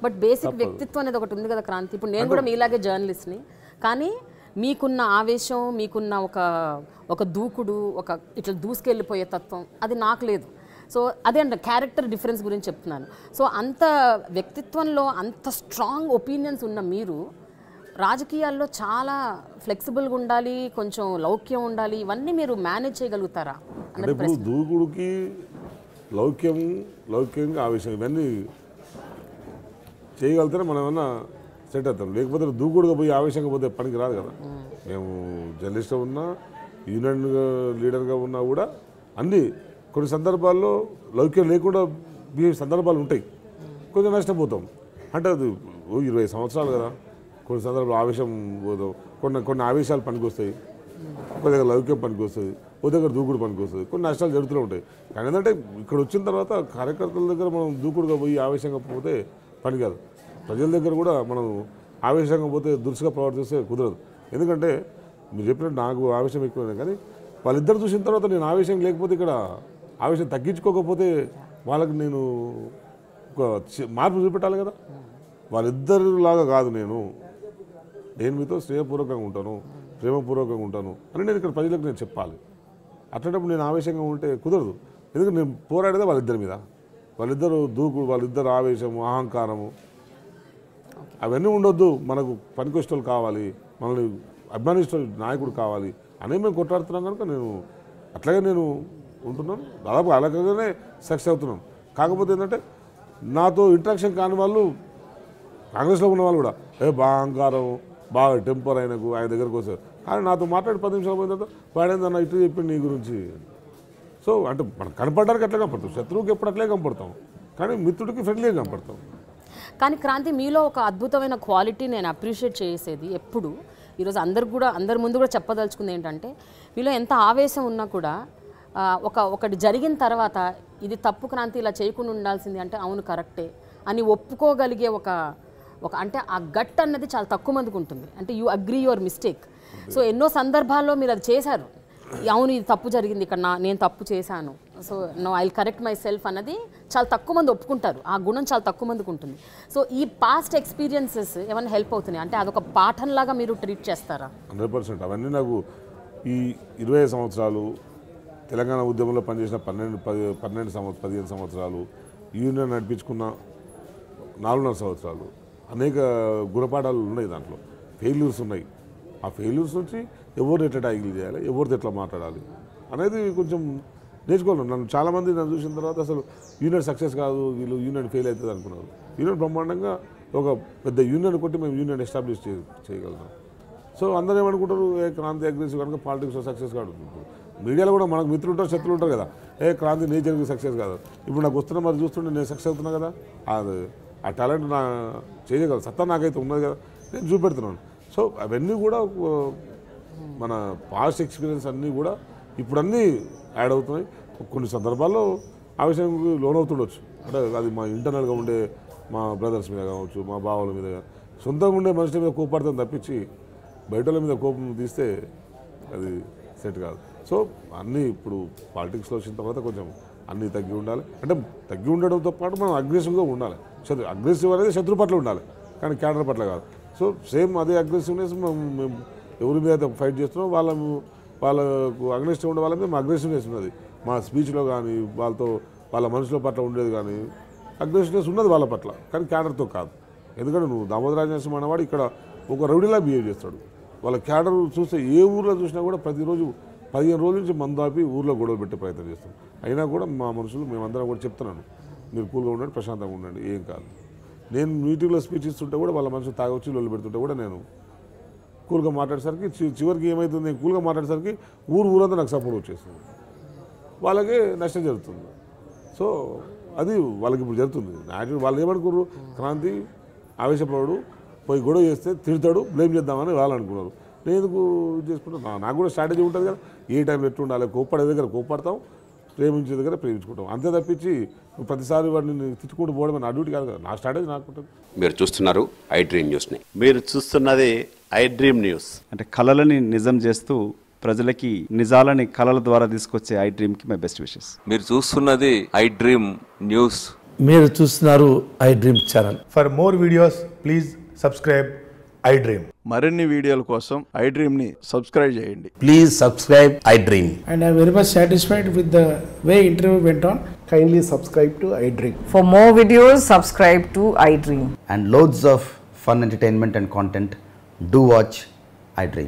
But basic వ్యక్తిత్వం అనేది ఒకటి ఉంది కదా క్రాంతి. ఇప్పుడు నేను కూడా మీలాగే జర్నలిస్ట్ని, కానీ మీకున్న ఆవేశం, మీకున్న ఒక దూకుడు, ఒక ఇట్లా దూసుకెళ్ళిపోయే తత్వం అది నాకు లేదు. సో అదే అంటే క్యారెక్టర్ డిఫరెన్స్ గురించి చెప్తున్నాను. సో అంత వ్యక్తిత్వంలో అంత స్ట్రాంగ్ ఒపీనియన్స్ ఉన్న మీరు రాజకీయాల్లో చాలా ఫ్లెక్సిబుల్గా ఉండాలి, కొంచెం లౌక్యం ఉండాలి, ఇవన్నీ మీరు మేనేజ్ చేయగలుగుతారా? ఇప్పుడు దూకుడుకి లౌక్యంగా ఆవేశం ఇవన్నీ చేయగలిగితే మనం ఏమన్నా సెట్ అవుతాం. లేకపోతే దూకుడుగా పోయి ఆవేశంగా పోతే పనికి రాదు కదా. మేము జర్నలిస్ట్గా ఉన్నా, యూనియన్ లీడర్గా ఉన్నా కూడా అన్నీ కొన్ని సందర్భాల్లో లౌక్యం లేకుండా సందర్భాలు ఉంటాయి. కొంచెం నష్టపోతాం. అంటే అది 20 సంవత్సరాలు కదా, కొన్ని సందర్భాలు ఆవేశం పోతాం. కొన్ని ఆవేశాలు పనికి వస్తాయి, ఒక దగ్గర లౌక్యం పనికి వస్తుంది, ఒక దగ్గర దూకుడు పనికి వస్తుంది. కొన్ని నష్టాలు జరుగుతూనే ఉంటాయి. కానీ ఏంటంటే ఇక్కడ వచ్చిన తర్వాత కార్యకర్తల దగ్గర మనం దూకుడుగా పోయి ఆవేశంగా పోతే పని కాదు. ప్రజల దగ్గర కూడా మనం ఆవేశంగా పోతే దురుసుగా ప్రవర్తిస్తే కుదరదు. ఎందుకంటే మీరు చెప్పినట్టు నాకు ఆవేశం ఎక్కువనే, కానీ వాళ్ళిద్దరు చూసిన తర్వాత నేను ఆవేశం లేకపోతే, ఇక్కడ ఆవేశం తగ్గించుకోకపోతే వాళ్ళకి నేను ఒక మార్పు చూపెట్టాలి కదా. వాళ్ళిద్దరిలాగా కాదు, నేను మీతో స్నేహపూర్వకంగా ఉంటాను, ప్రేమపూర్వకంగా ఉంటాను అని నేను ఇక్కడ ప్రజలకు నేను చెప్పాలి. అట్లాంటప్పుడు నేను ఆవేశంగా ఉంటే కుదరదు. ఎందుకంటే నేను పోరాడేదే వాళ్ళిద్దరి మీద. వాళ్ళిద్దరు దూకుడు, వాళ్ళిద్దరు ఆవేశము, అహంకారము అవన్నీ ఉండొద్దు. మనకు పనికొచ్చేవాళ్ళు కావాలి, మనల్ని అభిమానించే నాయకుడు కావాలి అని మేము కొట్లాడుతున్నాం కనుక నేను అట్లాగే నేను ఉంటున్నాను. దాదాపు అలాగనే సక్సెస్ అవుతున్నాను. కాకపోతే ఏంటంటే నాతో ఇంట్రాక్షన్ కాని వాళ్ళు కాంగ్రెస్లో ఉన్న వాళ్ళు కూడా బాగా అహంకారం, బాగా టెంపర్ ఆయన దగ్గరకు వస్తారు. కానీ నాతో మాట్లాడి 10 నిమిషాలు పోయిన తర్వాత వాడేందన్నా ఇటు చెప్పి నీ గురించి. సో అంటే మనం కనపడడానికి అట్లే కనపడతాం, శత్రువుకి ఎప్పుడు అట్లే కనపడతాం, కానీ మిత్రుడికి ఫ్రెండ్లీగా కనపడతాం. కానీ క్రాంతి, మీలో ఒక అద్భుతమైన క్వాలిటీ నేను అప్రిషియేట్ చేసేది ఎప్పుడు, ఈరోజు అందరి ముందు కూడా చెప్పదలుచుకుంది ఏంటంటే, మీలో ఎంత ఆవేశం ఉన్నా కూడా ఒకటి జరిగిన తర్వాత ఇది తప్పు క్రాంతి, ఇలా చేయకుండా ఉండాల్సింది అంటే అవును కరెక్టే అని ఒప్పుకోగలిగే ఒక అంటే ఆ గట్ అన్నది చాలా తక్కువ మందికి ఉంటుంది. అంటే you agree your mistake. So ఎన్నో సందర్భాల్లో మీరు అది చేశారు. అవును ఇది తప్పు జరిగింది, ఇక్కడ నేను తప్పు చేశాను, so no I will correct myself అన్నది చాలా తక్కువ మంది ఒప్పుకుంటారు. ఆ గుణం చాలా తక్కువ మందికి ఉంటుంది. సో ఈ పాస్ట్ ఎక్స్పీరియన్సెస్ ఏమైనా హెల్ప్ అవుతున్నాయి అంటే అదొక పాఠంలాగా మీరు ట్రీట్ చేస్తారా? 100%. అవన్నీ నాకు ఈ 20 సంవత్సరాలు తెలంగాణ ఉద్యమంలో పనిచేసిన 15 సంవత్సరాలు, యూనియన్ నడిపించుకున్న 4.5 సంవత్సరాలు, అనేక గుణపాఠాలు ఉన్నాయి. దాంట్లో ఫెయిల్యూర్స్ ఉన్నాయి. ఆ ఫెయిల్యూర్స్ నుంచి ఎవరిని ఎట్లా ట్యాగిల్ చేయాలి, ఎవరితో ఎట్లా మాట్లాడాలి అనేది కొంచెం నేర్చుకోవాలి. చాలామంది నన్ను చూసిన తర్వాత అసలు యూనియన్ సక్సెస్ కాదు, వీళ్ళు యూనియన్ ఫెయిల్ అవుతుంది అనుకున్నారు. యూనియన్ బ్రహ్మాండంగా ఒక పెద్ద యూనియన్ కొట్టి మేము యూనియన్ ఎస్టాబ్లిష్ చేయగలుగుతాం. సో అందరూ ఏమనుకుంటారు, క్రాంతి అగ్రెసివ్ కనుక పాలిటిక్స్లో సక్సెస్ కాదు. మీడియాలో కూడా మనకు మిత్రులు ఉంటారు, శత్రులు ఉంటారు కదా. క్రాంతి నేచర్కి సక్సెస్ కాదు. ఇప్పుడు నాకు వస్తున్నా మరి చూస్తుంటే నేను సక్సెస్ అవుతున్నా కదా, ఆ టాలెంట్ నా చేయగలదు, సత్తా నాకైతే ఉన్నది కదా, నేను చూపెడుతున్నాను. సో అవన్నీ కూడా మన పాస్ట్ ఎక్స్పీరియన్స్ అన్నీ కూడా ఇప్పుడు అన్నీ యాడ్ అవుతున్నాయి. కొన్ని సందర్భాల్లో ఆవేశానికి లోనవుతుండొచ్చు. అంటే అది మా ఇంటర్నల్గా ఉండే మా బ్రదర్స్ మీద కావచ్చు, మా బావల మీద, సొంతంగా ఉండే మనుషుల మీద కోపడతాం తప్పించి బయటల మీద కోపం తీస్తే అది సెట్ కాదు. సో అన్నీ ఇప్పుడు పాలిటిక్స్లో వచ్చిన తర్వాత కొంచెం అన్నీ తగ్గి ఉండాలి. అంటే తగ్గి ఉండడంతో పాటు మనం అగ్రెసివ్గా ఉండాలి. అగ్రెసివ్ అనేది శత్రు పట్ల ఉండాలి, కానీ క్యాడర్ పట్ల కాదు. సో సేమ్ అదే అగ్రెసివ్నెస్ మేము ఎవరి మీద ఫైట్ చేస్తున్నాం వాళ్ళకు అగ్రెసివ్ ఉండే వాళ్ళ మీద మా అగ్రెసివ్నెస్ ఉన్నది. మా స్పీచ్లో కానీ వాళ్ళ మనుషుల పట్ల ఉండేది కానీ అగ్రెసివ్నెస్ ఉన్నది వాళ్ళ పట్ల, కానీ క్యాడర్తో కాదు. ఎందుకంటే నువ్వు దామోదరాజనరసింహ అనేవాడు ఇక్కడ ఒక రౌడీలా బిహేవ్ చేస్తాడు. వాళ్ళ క్యాడర్ చూస్తే ఏ ఊర్లో చూసినా కూడా ప్రతిరోజు 15 రోజుల నుంచి మందు ఆపి ఊర్లో గొడవ పెట్టే ప్రయత్నం చేస్తాం. అయినా కూడా మా మనుషులు మేమందరం కూడా చెప్తున్నాను, మీరు కూల్గా ఉండండి, ప్రశాంతంగా ఉండండి, ఏం కాదు. నేను మీటింగ్లో స్పీచ్ ఇస్తుంటే కూడా వాళ్ళ మనుషులు తాగొచ్చి లొల్లి పెడుతుంటే కూడా నేను కూల్గా మాట్లాడేసరికి చివరికి ఏమవుతుంది, నేను కూల్గా మాట్లాడేసరికి ఊరంతా నాకు సపోర్ట్ వచ్చేస్తుంది, వాళ్ళకి నష్టం జరుగుతుంది. సో అది వాళ్ళకి ఇప్పుడు జరుగుతుంది. వాళ్ళు ఏమనుకున్నారు, క్రాంతి ఆవేశపడు పోయి గొడవ చేస్తే తిడతాడు, బ్లేమ్ చేద్దామని వాళ్ళు అనుకున్నారు. నేను ఎందుకు చేసుకుంటాను, నాకు కూడా స్ట్రాటజీ ఉంటుంది కదా, ఏ టైంలో ఎట్టు ఉండాలి, కోప్పడే దగ్గర కోప్పడతాం, ప్రేమించే దగ్గర ప్రేమించుకుంటాం, అంతే తప్పించి ప్రతిసారి వాడిని తిట్టుకుంటూ పోవడం నా డ్యూటీ కాదు కదా, నా స్ట్రాటజీ నాకు ఉంటుంది. మీరు చూస్తున్నారు ఐ డ్రీమ్ న్యూస్ని. మీరు చూస్తున్నది ఐ డ్రీమ్ న్యూస్. అంటే కళలని నిజం చేస్తూ ప్రజలకి నిజాలని కళల ద్వారా తీసుకొచ్చే ఐ డ్రీమ్కి మై బెస్ట్ విషెస్. మీరు చూస్తున్నది ఐ డ్రీమ్ న్యూస్. మీరు చూస్తున్నారు I dream channel. For more videos please subscribe I dream. మరిన్ని వీడియోల కోసం ఐ డ్రీమ్ని సబ్స్క్రైబ్ చేయండి. Please subscribe I dream. And I'm very much satisfied with the way interview went on. Kindly subscribe to I Dream. For more videos, subscribe to iDream. And loads of fun entertainment and content. Do watch I Dream.